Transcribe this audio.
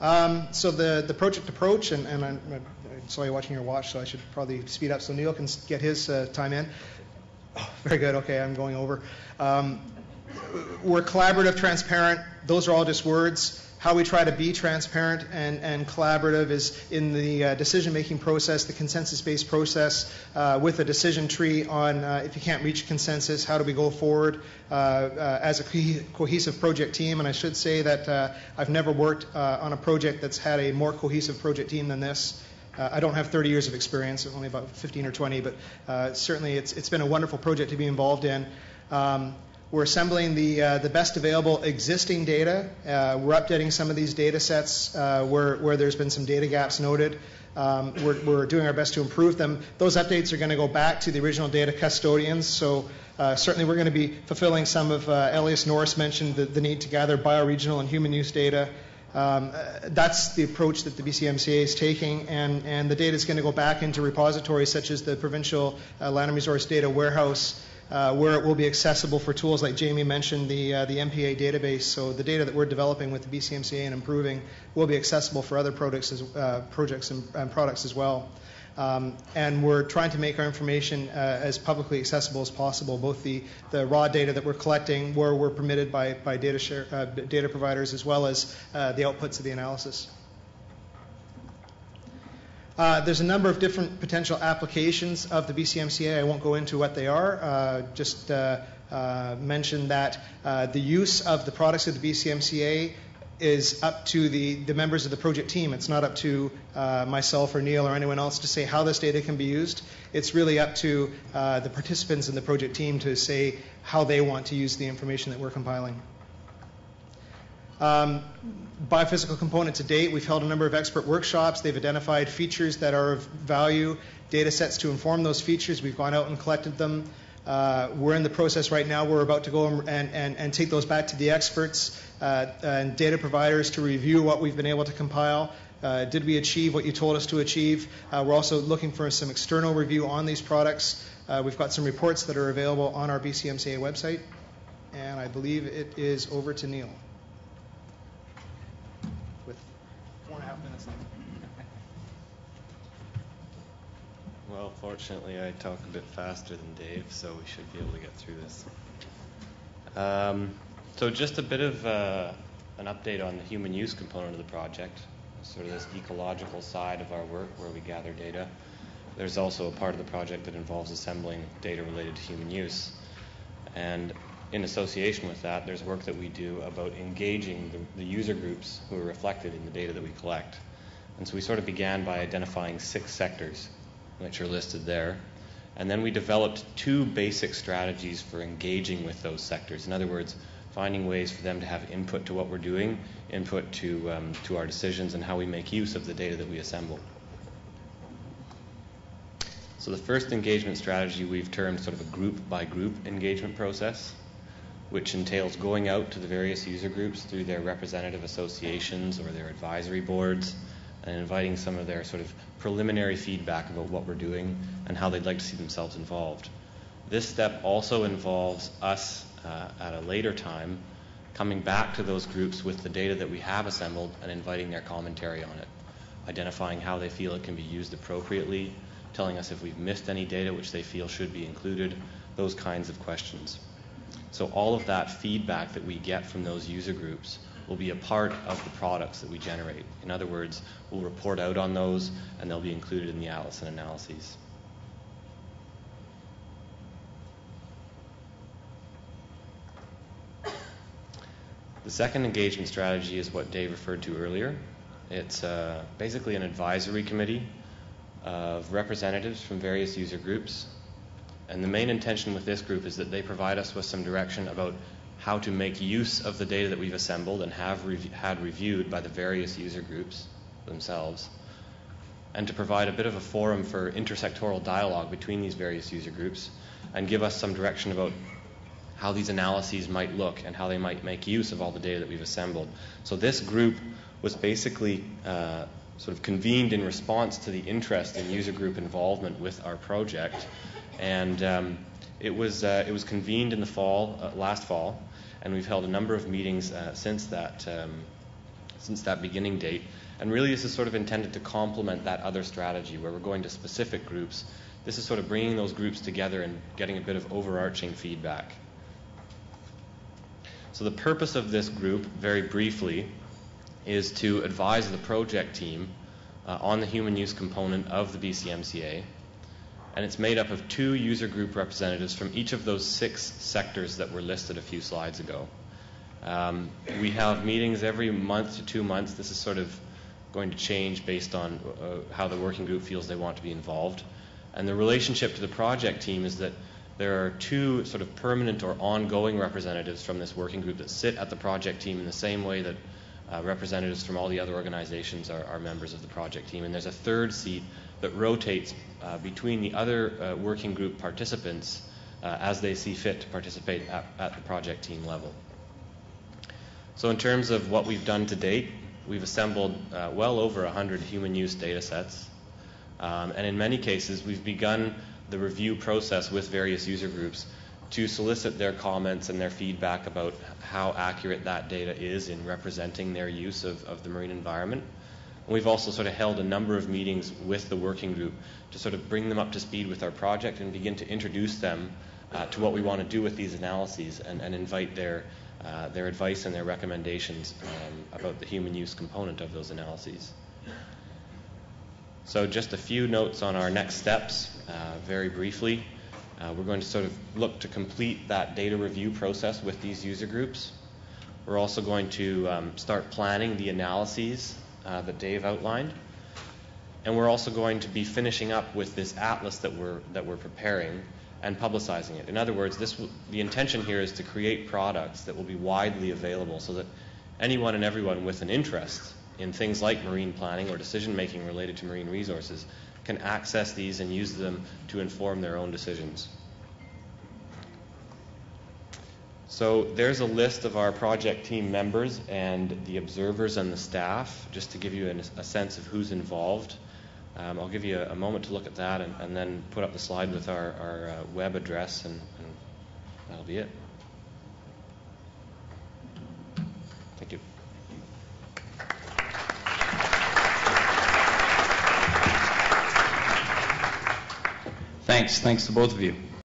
So the project approach, and I saw you watching your watch, so I should probably speed up so Neil can get his time in. Oh, very good. Okay, I'm going over. We're collaborative, transparent. Those are all just words. How we try to be transparent and collaborative is in the decision-making process, the consensus-based process, with a decision tree on if you can't reach consensus, how do we go forward as a cohesive project team. And I should say that I've never worked on a project that's had a more cohesive project team than this. I don't have 30 years of experience, only about 15 or 20, but certainly it's been a wonderful project to be involved in. We're assembling the best available existing data. We're updating some of these data sets where there's been some data gaps noted. We're doing our best to improve them. Those updates are going to go back to the original data custodians. So certainly we're going to be fulfilling some of Elias Norris mentioned the need to gather bioregional and human use data. That's the approach that the BCMCA is taking, and the data is going to go back into repositories such as the Provincial Land and Resource Data Warehouse, where it will be accessible for tools like Jamie mentioned, the MPA database. So the data that we're developing with the BCMCA and improving will be accessible for other projects and products as well. And we're trying to make our information as publicly accessible as possible, both the raw data that we're collecting where we're permitted by data providers, as well as the outputs of the analysis. There's a number of different potential applications of the BCMCA. I won't go into what they are. Just mention that the use of the products of the BCMCA is up to the members of the project team. It's not up to myself or Neil or anyone else to say how this data can be used. It's really up to the participants in the project team to say how they want to use the information that we're compiling. Biophysical component to date, we've held a number of expert workshops. They've identified features that are of value, data sets to inform those features. We've gone out and collected them. We're in the process right now. We're about to go and take those back to the experts and data providers to review what we've been able to compile. Did we achieve what you told us to achieve? We're also looking for some external review on these products. We've got some reports that are available on our BCMCA website. And I believe it is over to Neil. With 4.5 minutes left. Well, fortunately, I talk a bit faster than Dave, so we should be able to get through this. So just a bit of an update on the human use component of the project, sort of this ecological side of our work where we gather data. There's also a part of the project that involves assembling data related to human use. And in association with that, there's work that we do about engaging the user groups who are reflected in the data that we collect. And so we sort of began by identifying 6 sectors, which are listed there. And then we developed 2 basic strategies for engaging with those sectors. In other words, finding ways for them to have input to what we're doing, input to our decisions, and how we make use of the data that we assemble. So the first engagement strategy we've termed sort of a group-by-group engagement process, which entails going out to the various user groups through their representative associations or their advisory boards and inviting some of their sort of preliminary feedback about what we're doing and how they'd like to see themselves involved. This step also involves us at a later time coming back to those groups with the data that we have assembled and inviting their commentary on it, identifying how they feel it can be used appropriately, telling us if we've missed any data which they feel should be included, those kinds of questions. So all of that feedback that we get from those user groups will be a part of the products that we generate. In other words, we'll report out on those and they'll be included in the atlas and analyses. The second engagement strategy is what Dave referred to earlier. It's basically an advisory committee of representatives from various user groups. And the main intention with this group is that they provide us with some direction about how to make use of the data that we've assembled and have had reviewed by the various user groups themselves, and to provide a bit of a forum for intersectoral dialogue between these various user groups and give us some direction about how these analyses might look and how they might make use of all the data that we've assembled. So this group was basically sort of convened in response to the interest in user group involvement with our project, and it was convened in the fall, last fall, and we've held a number of meetings since that since that beginning date. And really this is sort of intended to complement that other strategy where we're going to specific groups. This is sort of bringing those groups together and getting a bit of overarching feedback. So the purpose of this group, very briefly, is to advise the project team on the human use component of the BCMCA. And it's made up of 2 user group representatives from each of those 6 sectors that were listed a few slides ago. We have meetings every month to 2 months. This is sort of going to change based on how the working group feels they want to be involved. And the relationship to the project team is that there are 2 sort of permanent or ongoing representatives from this working group that sit at the project team in the same way that representatives from all the other organizations are members of the project team. And there's a 3rd seat that rotates between the other working group participants as they see fit to participate at the project team level. So in terms of what we've done to date, we've assembled well over 100 human use data sets. And in many cases, we've begun the review process with various user groups to solicit their comments and their feedback about how accurate that data is in representing their use of the marine environment. And we've also sort of held a number of meetings with the working group to sort of bring them up to speed with our project and begin to introduce them to what we want to do with these analyses and invite their advice and their recommendations about the human use component of those analyses. So just a few notes on our next steps, very briefly. We're going to sort of look to complete that data review process with these user groups. We're also going to start planning the analyses that Dave outlined. And we're also going to be finishing up with this atlas that we're preparing and publicizing it. In other words, the intention here is to create products that will be widely available so that anyone and everyone with an interest in things like marine planning or decision making related to marine resources can access these and use them to inform their own decisions. So there's a list of our project team members and the observers and the staff, just to give you a sense of who's involved. I'll give you a moment to look at that and then put up the slide with our web address, and that'll be it. Thank you. Thanks to both of you.